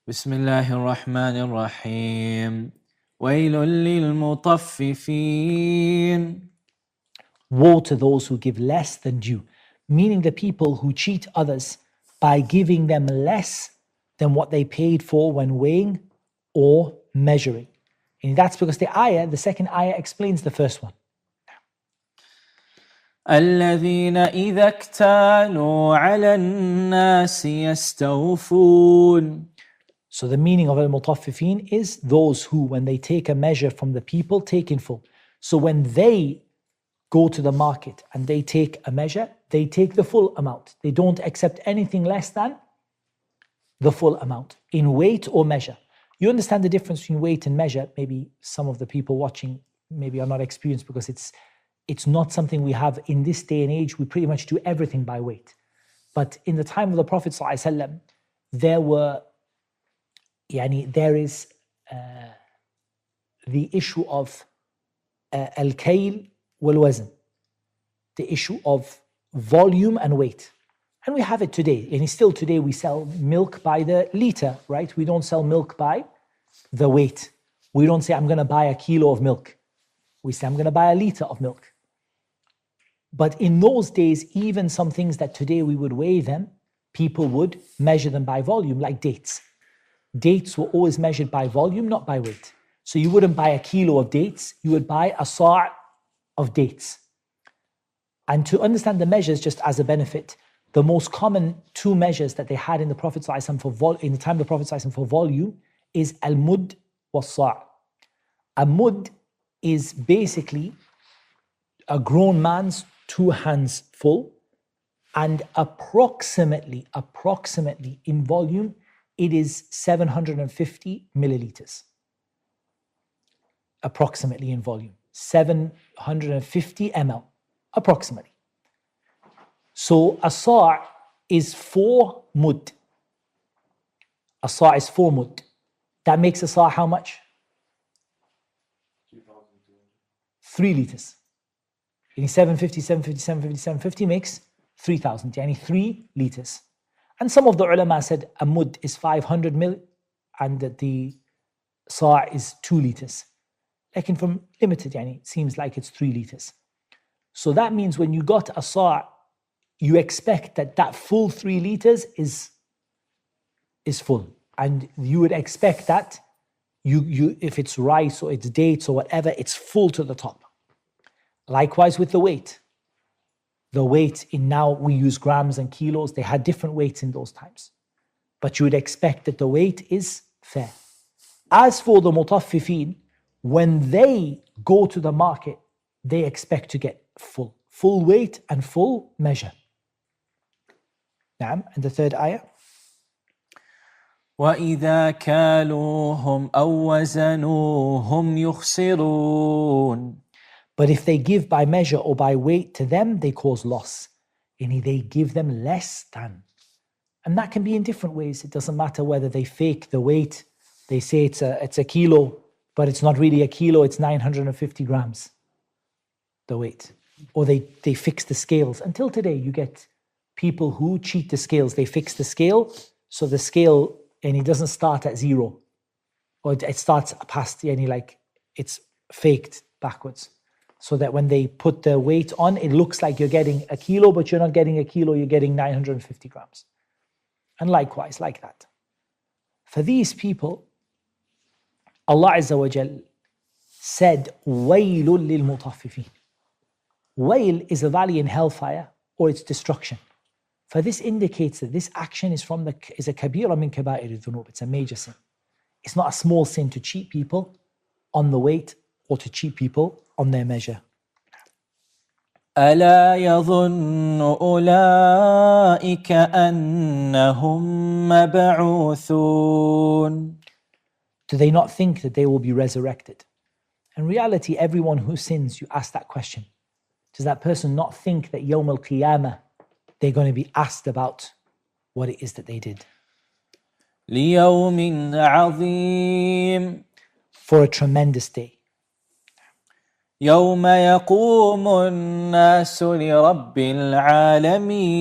بسم الله الرحمن الرحيم ويل للمطففين. Woe to those who give less than due, meaning the people who cheat others by giving them less than what they paid for when weighing or measuring. And that's because the second ayah explains the first one. الذين إذا اكتالوا على الناس يستوفون. So the meaning of Al-Mutaffifin is those who, when they take a measure from the people, take in full. So when they go to the market and they take a measure, they take the full amount. They don't accept anything less than the full amount in weight or measure. You understand the difference between weight and measure. Maybe some of the people watching maybe are not experienced because it's not something we have in this day and age. We pretty much do everything by weight. But in the time of the Prophet ﷺ, there is the issue of al-kayl wal-wazn, the issue of volume and weight. And we have it today. And still today we sell milk by the liter, right? We don't sell milk by the weight. We don't say, I'm going to buy a kilo of milk. We say, I'm going to buy a liter of milk. But in those days, even some things that today we would weigh them, people would measure them by volume, like dates. Dates were always measured by volume, not by weight. So you wouldn't buy a kilo of dates, you would buy a sa' of dates. And to understand the measures, just as a benefit, the most common two measures that they had in the Prophet ﷺ in the time of the Prophet ﷺ for volume is al-mud wa sa'. A mud is basically a grown man's 2 hands full, and approximately in volume, it is 750 milliliters. Approximately in volume, 750 ml, approximately. So a sa' is 4 mud. A sa' is 4 mud. That makes a sa' how much? 3 liters. 750 makes 3,000, yani 3 liters. And some of the ulama said a mud is 500 mil and that the sa' is 2 liters. Like from limited, yani it seems like it's 3 liters. So that means when you got a sa', you expect that full 3 liters is full. And you would expect that you if it's rice or it's dates or whatever, it's full to the top. Likewise with the weight. The weight in now we use grams and kilos. They had different weights in those times. But you would expect that the weight is fair. As for the mutaffifin, when they go to the market, they expect to get full weight and full measure. Naam, and the third ayah. وإذا كالوهم أو وزنوهم يخسرون. But if they give by measure or by weight to them, they cause loss. And they give them less than. And that can be in different ways. It doesn't matter whether they fake the weight. They say it's a kilo, but it's not really a kilo, it's 950 grams, the weight. Or they fix the scales. Until today, you get people who cheat the scales. They fix the scale, so the scale, and it doesn't start at 0. Or it starts past, like it's faked backwards. So that when they put the weight on, it looks like you're getting a kilo, but you're not getting a kilo, you're getting 950 grams. And likewise, like that. For these people, Allah Azza wa Jal said, وَيْلٌ لِلْمُطَفِّفِينَ. Wail is a valley in hellfire or its destruction. For this indicates that this action is a kabira min kaba'ir dhunub. It's a major sin. It's not a small sin to cheat people on the weight or to cheat people on their measure. ألا يظن أولئك أنهم مبعوثون. Do they not think that they will be resurrected? In reality, everyone who sins, you ask that question. Does that person not think that Yawm al-Qiyamah, they're going to be asked about what it is that they did? ليوم عظيم. For a tremendous day. يوم يقوم الناس لرب العالمين.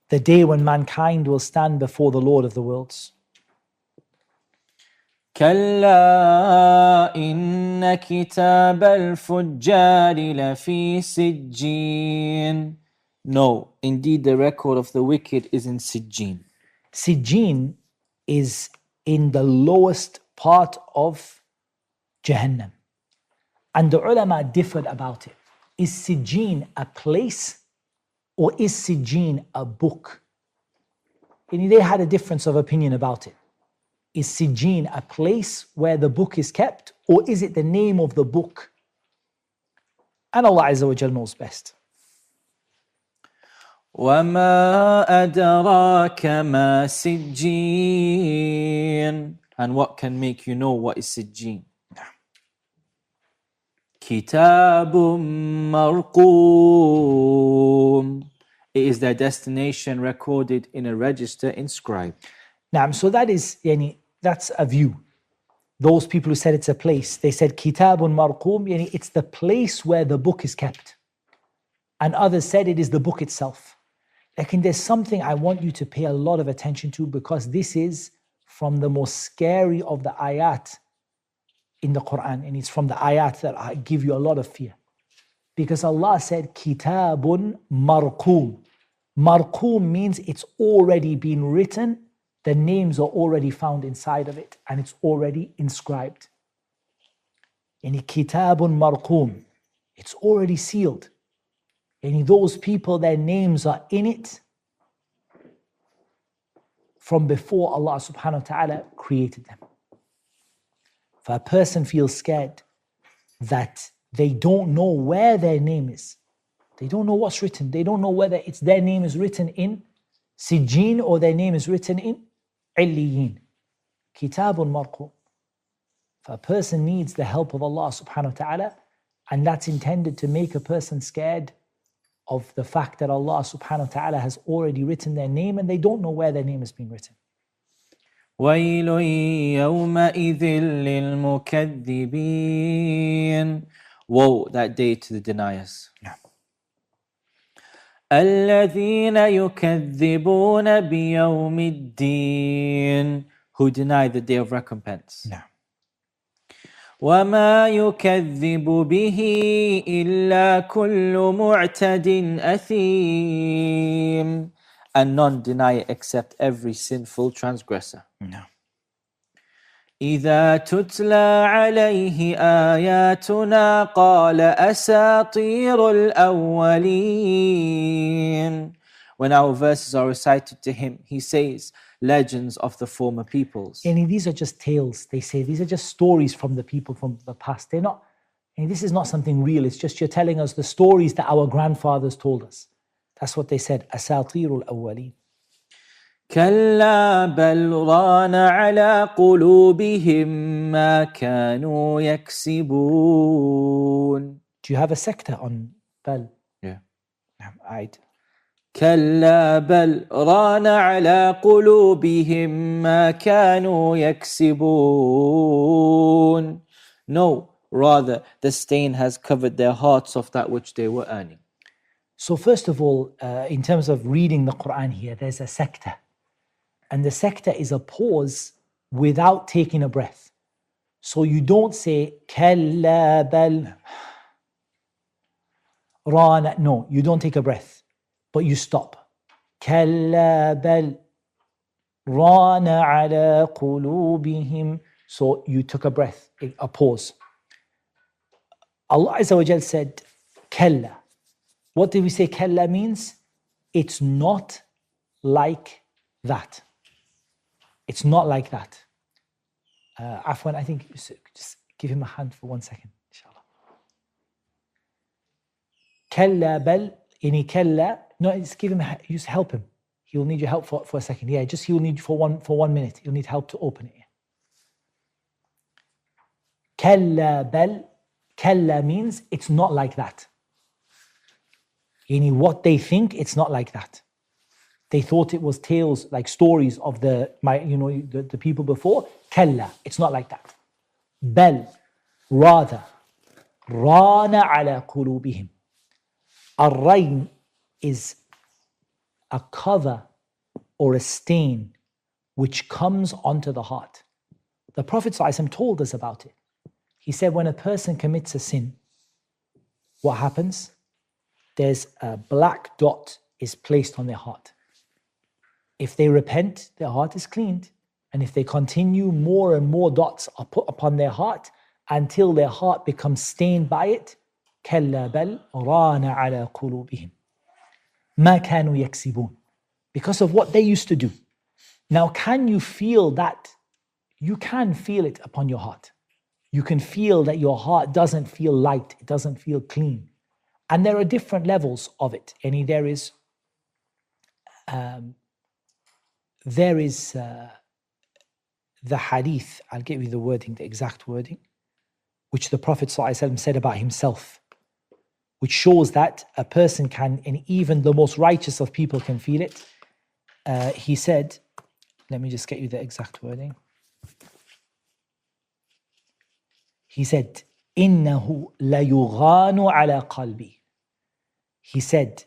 The day when mankind will stand before the Lord of the worlds. كلا إن كتاب الفجار لفي سجين. No, indeed the record of the wicked is in Sijjin. Sijjin is in the lowest part of Jahannam. And the ulama differed about it. Is Sijjin a place or is Sijjin a book? And they had a difference of opinion about it. Is Sijjin a place where the book is kept or is it the name of the book? And Allah Azza wa Jal knows best. وَمَا أَدْرَاكَ مَا سِجِّينٌ. And what can make you know what is Sijjin? كِتَابٌ مَرْقُومٌ. It is their destination recorded in a register inscribed. Naam, so that's a view. Those people who said it's a place, they said Kitabun Marqum, it's the place where the book is kept. And others said it is the book itself. Like, there's something I want you to pay a lot of attention to, because this is from the most scary of the ayat in the Quran, and it's from the ayat that give you a lot of fear. Because Allah said Kitabun Marqum. Marqum means it's already been written, the names are already found inside of it, and it's already inscribed. Kitabun Marqum, it's already sealed. Those people, their names are in it from before Allah subhanahu wa ta'ala created them. If a person feels scared that they don't know where their name is, they don't know what's written, they don't know whether it's their name is written in Sijjin or their name is written in Illiyin. Kitabun Marqum. If a person needs the help of Allah subhanahu wa ta'ala, and that's intended to make a person scared of the fact that Allah subhanahu wa ta'ala has already written their name and they don't know where their name is being written. وَيْلٌ يَوْمَئِذٍ لِلْمُكَذِّبِينَ. Woe that day to the deniers. Yeah. الَّذِينَ يُكَذِّبُونَ بِيَوْمِ الدِّينِ. Who deny the day of recompense. Yeah. وَمَا يُكَذِّبُ بِهِ إِلَّا كُلُّ مُعْتَدٍ أَثِيمٍ. And none deny it except every sinful transgressor. No. إِذَا تُتْلَى عَلَيْهِ آيَاتُنَا قَالَ أَسَاطِيرُ الْأَوَّلِينَ. When our verses are recited to him, he says, legends of the former peoples. These are just tales. They say these are just stories from the people from the past. They're not, this is not something real. It's just you're telling us the stories that our grandfathers told us. That's what they said. Asatirul awwaleen. كلا بل ران على قلوبهم ما كانوا يكسبون. Do you have a sector on bal? Yeah. Right. كلا بل ران على قلوبهم ما كانوا يكسبون. No, rather the stain has covered their hearts of that which they were earning. So first of all, in terms of reading the Quran here, there's a sector. And the sector is a pause without taking a breath. So you don't say كلا بل ران. No, you don't take a breath. But you stop. كلا بل ران على قلوبهم. So you took a breath, a pause. Allah Azza wa Jal said, كلا. What did we say كلا means? It's not like that. It's not like that. Afwan, I think just give him a hand for 1 second, inshallah. كلا بل, كلا. No, just give him, just help him. He'll need your help for a second. Yeah, just he'll need for 1 minute. He'll need help to open it. كلا بل, كلا means it's not like that. What they think, it's not like that. They thought it was tales, like stories of the people before. كلا, it's not like that. بل, rather, ران على قلوبهم. الرين is a cover or a stain which comes onto the heart. The Prophet ﷺ told us about it. He said when a person commits a sin, what happens? There's a black dot is placed on their heart. If they repent, their heart is cleaned. And if they continue, more and more dots are put upon their heart until their heart becomes stained by it. كَلَّا بَلْ رَانَ عَلَى قُلُوبِهِمْ مَا كَانُوا يَكْسِبُونَ. Because of what they used to do. Now, can you feel that? You can feel it upon your heart. You can feel that your heart doesn't feel light, it doesn't feel clean. And there are different levels of it. And there is the hadith, I'll give you the wording, the exact wording, which the Prophet ﷺ said about himself, which shows that a person can, and even the most righteous of people can feel it. He said, let me just get you the exact wording. He said, إِنَّهُ لَيُغَانُ عَلَى قَلْبِي. He said,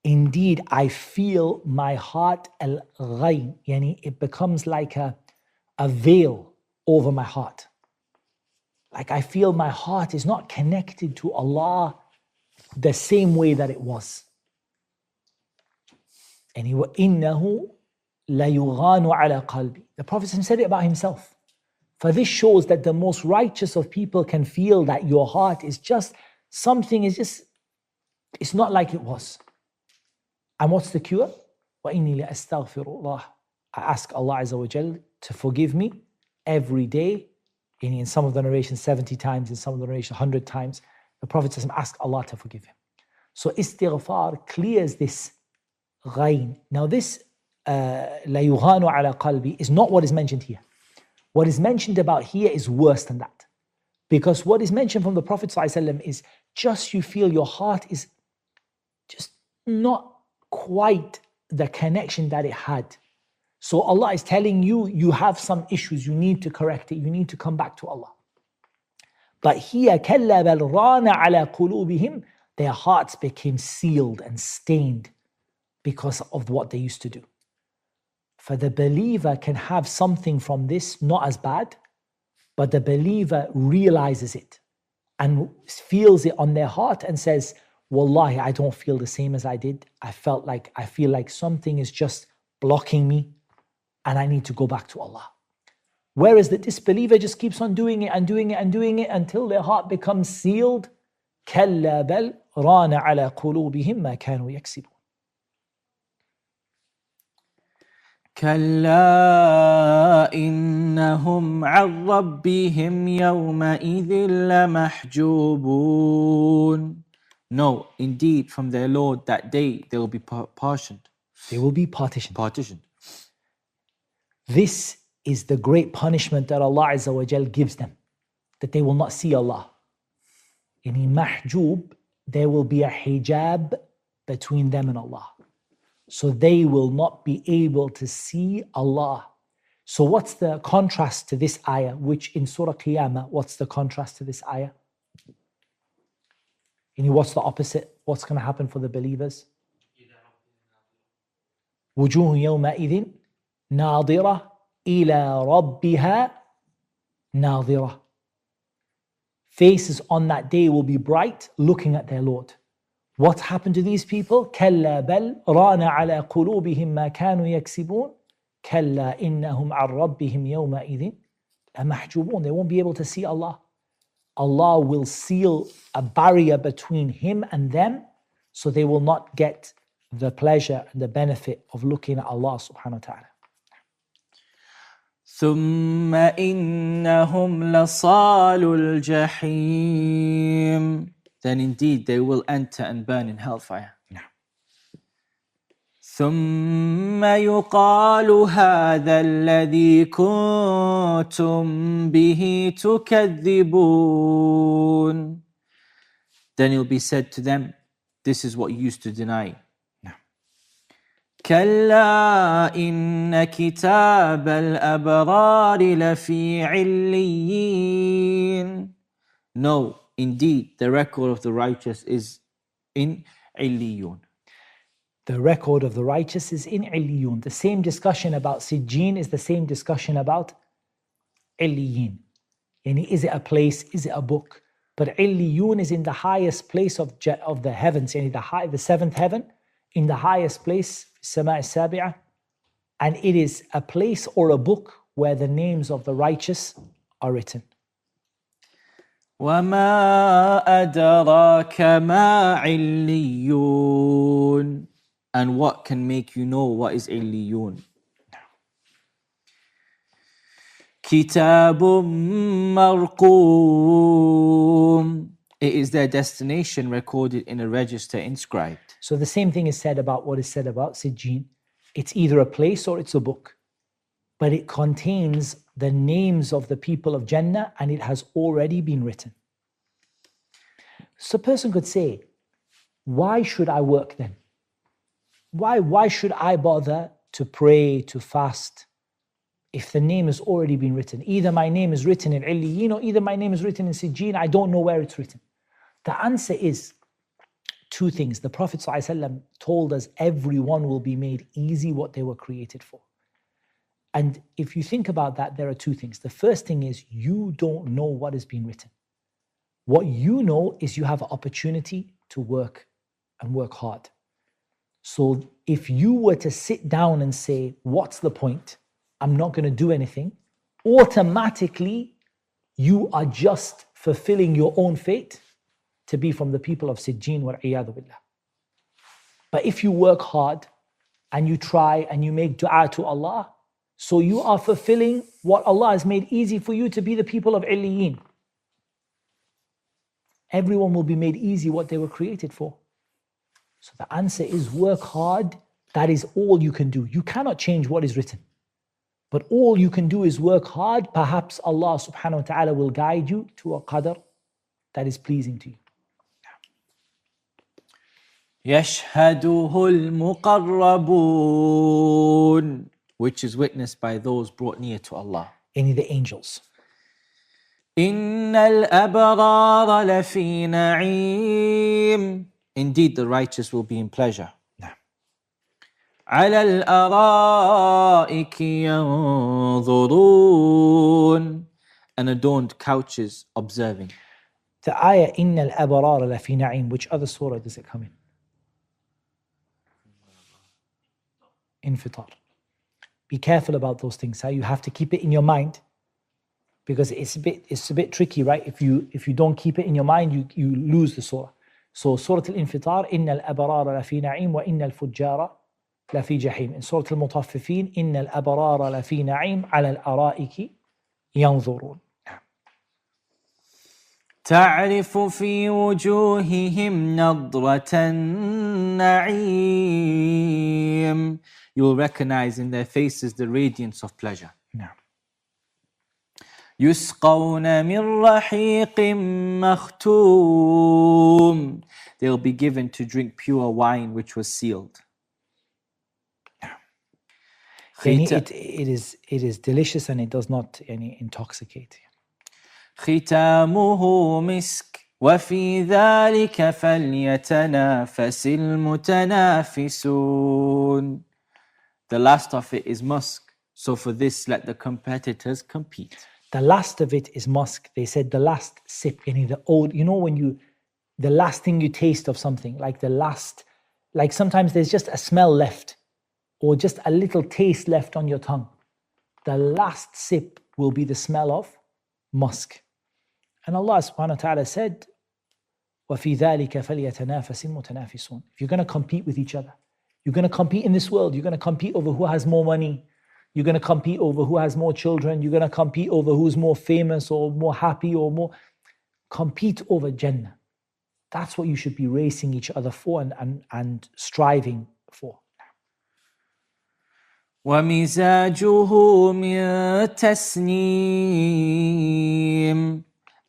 indeed, I feel my heart al-ghayn, yani it becomes like a veil over my heart. Like I feel my heart is not connected to Allah the same way that it was. And إِنَّهُ لَيُغَانُ عَلَى قَلْبِي. The Prophet said it about himself. For this shows that the most righteous of people can feel that your heart is just, something is just, it's not like it was. And what's the cure? وَإِنِّي لَأَسْتَغْفِرُ اللَّهِ. I ask Allah Azza wa Jal to forgive me every day. In some of the narrations 70 times, in some of the narrations 100 times. The Prophet says, ask Allah to forgive him. So istighfar clears this ghayn. Now this لَيُغَانُ عَلَى قَلْبِي is not what is mentioned here. What is mentioned about here is worse than that. Because what is mentioned from the Prophet ﷺ is just you feel your heart is just not quite the connection that it had. So Allah is telling you, you have some issues, you need to correct it, you need to come back to Allah. But here, كَلَّا بَلْ رَانَ عَلَى قُلُوبِهِمْ, their hearts became sealed and stained because of what they used to do. For the believer can have something from this, not as bad, but the believer realizes it and feels it on their heart and says, Wallahi, I don't feel the same as I did. I feel like something is just blocking me and I need to go back to Allah. Whereas the disbeliever just keeps on doing it and doing it and doing it until their heart becomes sealed. كَلَّا بَلْ رَانَ عَلَى قُلُوبِهِمْ مَا كَانُوا يَكْسِبُونَ. كلا إنهم عن ربهم يومئذ لمحجوبون. No, indeed, from their Lord that day they will be partitioned. They will be partitioned. Partitioned. This is the great punishment that Allah Azza wa Jal gives them, that they will not see Allah. In mahjub, there will be a hijab between them and Allah. So they will not be able to see Allah. So what's the contrast to this ayah, which in Surah Qiyamah, what's the contrast to this ayah? What's the opposite? What's going to happen for the believers? وُجُوهٌ يَوْمَئِذٍ نَاظِرَةٌ إِلَىٰ رَبِّهَا نَاظِرَةٌ. Faces on that day will be bright, looking at their Lord. What happened to these people? كَلَّا بَلْ رَانَ عَلَى قُلُوبِهِمْ مَا كَانُوا يَكْسِبُونَ كَلَّا إِنَّهُمْ عَنْ رَبِّهِمْ يَوْمَئِذٍ لَمَحْجُوبُونَ. They won't be able to see Allah. Allah will seal a barrier between Him and them, so they will not get the pleasure and the benefit of looking at Allah subhanahu wa ta'ala. ثم إنهم لصال الجحيم. Then indeed they will enter and burn in hellfire. ثم يقال هذا الذي كنتم به تكذبون. Then it will be said to them, this is what you used to deny. كلا إن كتاب الأبرار لفي عليين. No, indeed, the record of the righteous is in Illiyun. The record of the righteous is in Illiyun. The same discussion about Sijjin is the same discussion about Illiyin. Yani is it a place? Is it a book? But Illiyun is in the highest place of the heavens, yani the seventh heaven, in the highest place, Sama Sabi'ah, and it is a place or a book where the names of the righteous are written. وَمَا أَدْرَاكَ مَا عِلِّيُّونَ. And what can make you know what is Illiyun? كِتَابٌ مَرْقُومٌ. It is their destination recorded in a register inscribed. So the same thing is said about what is said about Sijjin. It's either a place or it's a book. But it contains the names of the people of Jannah and it has already been written. So a person could say, why should I work then? Why should I bother to pray, to fast, if the name has already been written? Either my name is written in Illiyin or either my name is written in Sijjin. I don't know where it's written. The answer is two things. The Prophet ﷺ told us everyone will be made easy what they were created for. And if you think about that, there are two things. The first thing is you don't know what has been written. What you know is you have an opportunity to work and work hard. So if you were to sit down and say, what's the point? I'm not going to do anything. Automatically, you are just fulfilling your own fate to be from the people of Sijjin wal-'iyadhu billah. But if you work hard and you try and you make dua to Allah, so you are fulfilling what Allah has made easy for you to be the people of Illiyin. Everyone will be made easy what they were created for. So the answer is work hard. That is all you can do. You cannot change what is written. But all you can do is work hard. Perhaps Allah subhanahu wa ta'ala will guide you to a qadr that is pleasing to you. يَشْهَدُهُ الْمُقَرَّبُونَ, which is witnessed by those brought near to Allah. Any of the angels. إِنَّ الْأَبْرَارَ لَفِي نَعِيمٍ. Indeed, the righteous will be in pleasure. عَلَى الْأَرَائِكِ يَنظُرُونَ. And adorned couches observing. The ayah, إِنَّ الْأَبْرَارَ لَفِي نَعِيمٍ, which other surah does it come in? Infitar. Be careful about those things. You have to keep it in your mind because it's a bit tricky, right? If you don't keep it in your mind, you lose the surah. So Surah Al-Infitar, إِنَّ الْأَبْرَارَ لَفِي نَعِيمٍ وَإِنَّ الْفُجَّارَ لَفِي جَحِيمٍ. In Surah Al-Mutaffifin, إِنَّ الْأَبْرَارَ لَفِي نَعِيمٍ عَلَى الْأَرَائِكِ يَنظُرُونَ. تعرف في وجوههم نضرة النعيم. You will recognize in their faces the radiance of pleasure. No. يسقون من رحيق مختوم. They will be given to drink pure wine which was sealed. It is delicious and it does not intoxicate. ختامه مسك وفي ذلك فليتنافس المتنافسون. The last of it is musk, so for this let the competitors compete. The last of it is musk. They said the last sip, the old, when the last thing you taste of something, like sometimes there's just a smell left or just a little taste left on your tongue. The last sip will be the smell of musk. And Allah subhanahu wa ta'ala said, وَفِي ذَلِكَ فَلْيَتَنَافَسِ الْمُتَنَافِسُونَ. If you're going to compete with each other, you're going to compete in this world, you're going to compete over who has more money, you're going to compete over who has more children, you're going to compete over who's more famous or more happy or more. Compete over Jannah. That's what you should be racing each other for and striving for. وَمِزَاجُهُ مِن تَسْنِيمٍ.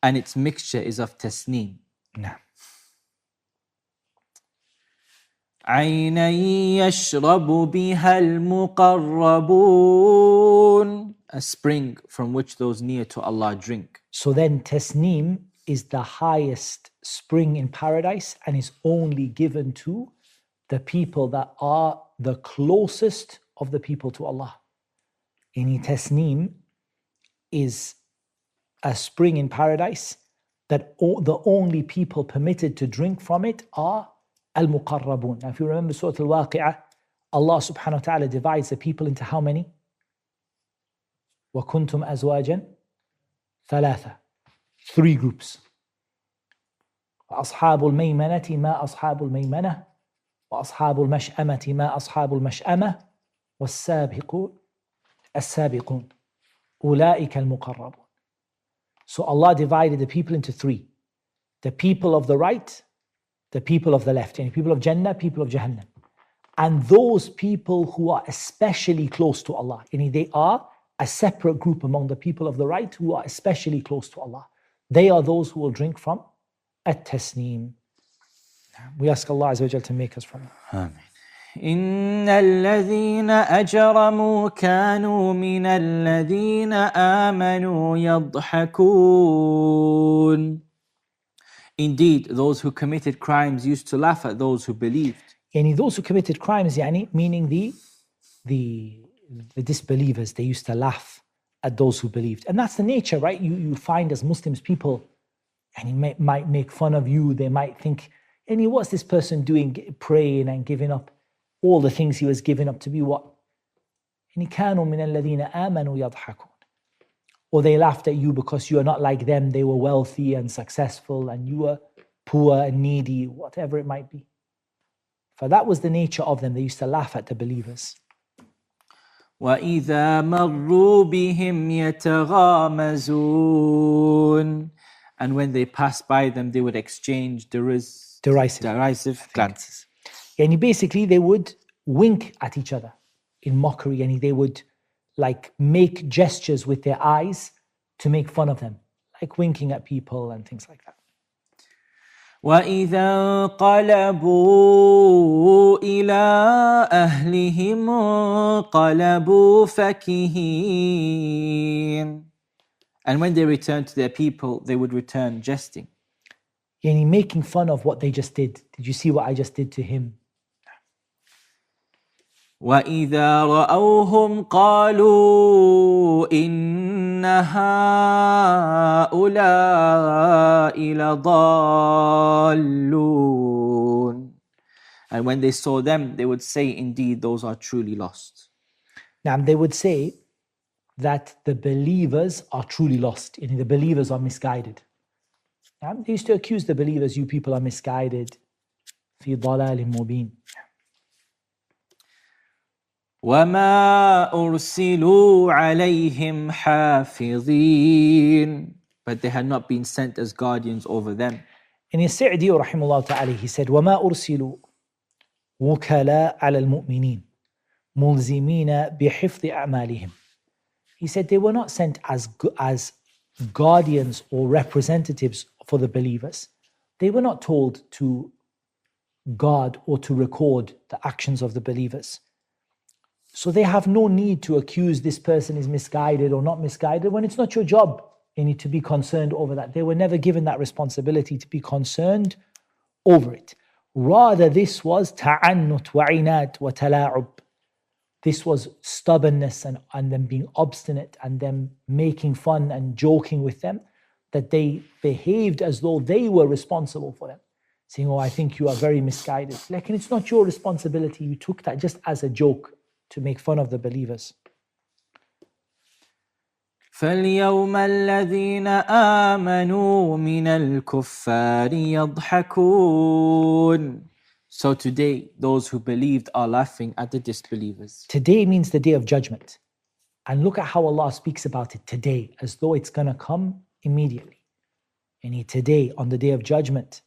And its mixture is of tasneem. No. عَيْنًا يَشْرَبُ بِهَا الْمُقَرَّبُونَ. A spring from which those near to Allah drink. So then tasneem is the highest spring in paradise and is only given to the people that are the closest of the people to Allah. Any tasneem is a spring in paradise, that the only people permitted to drink from it are al-muqarrabun. Now if you remember Surah Al-Waqi'ah, Allah subhanahu wa ta'ala divides the people into how many? وَكُنْتُمْ أَزْوَاجًا ثَلَاثَةً. 3 groups. وَأَصْحَابُ الْمَيْمَنَةِ مَا أَصْحَابُ الْمَيْمَنَةِ وَأَصْحَابُ الْمَشْأَمَةِ مَا أَصْحَابُ الْمَشْأَمَةِ السَّابِقُونَ أُولَٰئِكَ الْمُقَرَّبُونَ. So Allah divided the people into 3. The people of the right, the people of the left, and people of Jannah, people of Jahannam. And those people who are especially close to Allah, they are a separate group among the people of the right who are especially close to Allah. They are those who will drink from at-tasneem. We ask Allah Azza wa Jal to make us from it. Amen. إن الذين أجرموا كانوا من الذين آمنوا يضحكون. Indeed, those who committed crimes used to laugh at those who believed. Those who committed crimes, meaning the disbelievers, they used to laugh at those who believed. And that's the nature, right? You find as Muslims people, and he might make fun of you. They might think, what's this person doing, praying and giving up all the things he was giving up to be what? كانوا من الذين آمنوا يضحكون. Or they laughed at you because you are not like them. They were wealthy and successful and you were poor and needy, whatever it might be. For that was the nature of them. They used to laugh at the believers. وَإِذَا مَرُّوا بِهِمْ يَتَغَامَزُونَ. And when they passed by them, they would exchange derisive glances. Basically, they would wink at each other in mockery, and they would make gestures with their eyes to make fun of them, like winking at people and things like that. وَإِذَا انقَلَبُوا إِلَىٰ أَهْلِهِمْ انقَلَبُوا فَكِهِينَ. And when they returned to their people, they would return jesting. Making fun of what they just did. Did you see what I just did to him? وَإِذَا رَأَوْهُمْ قَالُوا إِنَّ هَؤُلَاءِ لَضَالُّونَ. And when they saw them, they would say, indeed, those are truly lost. Now, they would say that the believers are truly lost. The believers are misguided. Now, they used to accuse the believers, you people are misguided. فِي ضَلَالٍ مُبِينٍ. وَمَا أُرْسِلُوا عَلَيْهِمْ حَافِظِينَ. But they had not been sent as guardians over them. In As-Sa'di rahimahullah ta'ala, he said, وَمَا أُرْسِلُوا وُكَلَاءَ عَلَى الْمُؤْمِنِينَ مُلْزِمِينَ بِحِفْظِ أَعْمَالِهِمْ. He said they were not sent as guardians or representatives for the believers. They were not told to guard or to record the actions of the believers. So they have no need to accuse this person is misguided or not misguided when it's not your job. You need to be concerned over that. They were never given that responsibility to be concerned over it. Rather, this was ta'annut wa inad wa tala'ub. This was stubbornness and them being obstinate and them making fun and joking with them, that they behaved as though they were responsible for them. Saying, I think you are very misguided. Like, and it's not your responsibility. You took that just as a joke to make fun of the believers. فَالْيَوْمَ الَّذِينَ آمَنُوا مِنَ الْكُفَّارِ يَضْحَكُونَ. So today, those who believed are laughing at the disbelievers. Today means the day of judgment. And look at how Allah speaks about it today, as though it's going to come immediately. And today, on the day of judgment,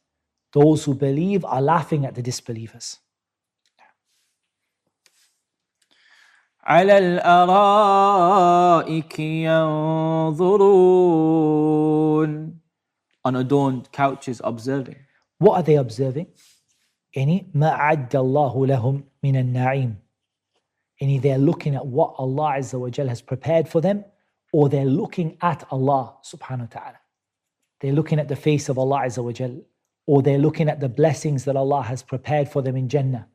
those who believe are laughing at the disbelievers. على الأرائك ينظرون. On adorned couches observing. What are they observing? ما أعد الله لهم من النعيم. They're looking at what Allah Azza wa Jal has prepared for them, or they're looking at Allah subhanahu wa ta'ala. They're looking at the face of Allah Azza wa Jal, or they're looking at the blessings that Allah has prepared for them in Jannah.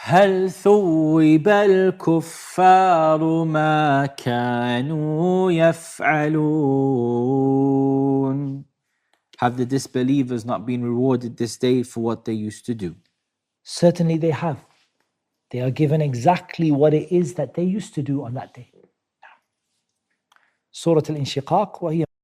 هل ثوب الكفار ما كانوا يفعلون? Have the disbelievers not been rewarded this day for what they used to do? Certainly they have. They are given exactly what it is that they used to do on that day. Surah Al-Inshiqaq, وهي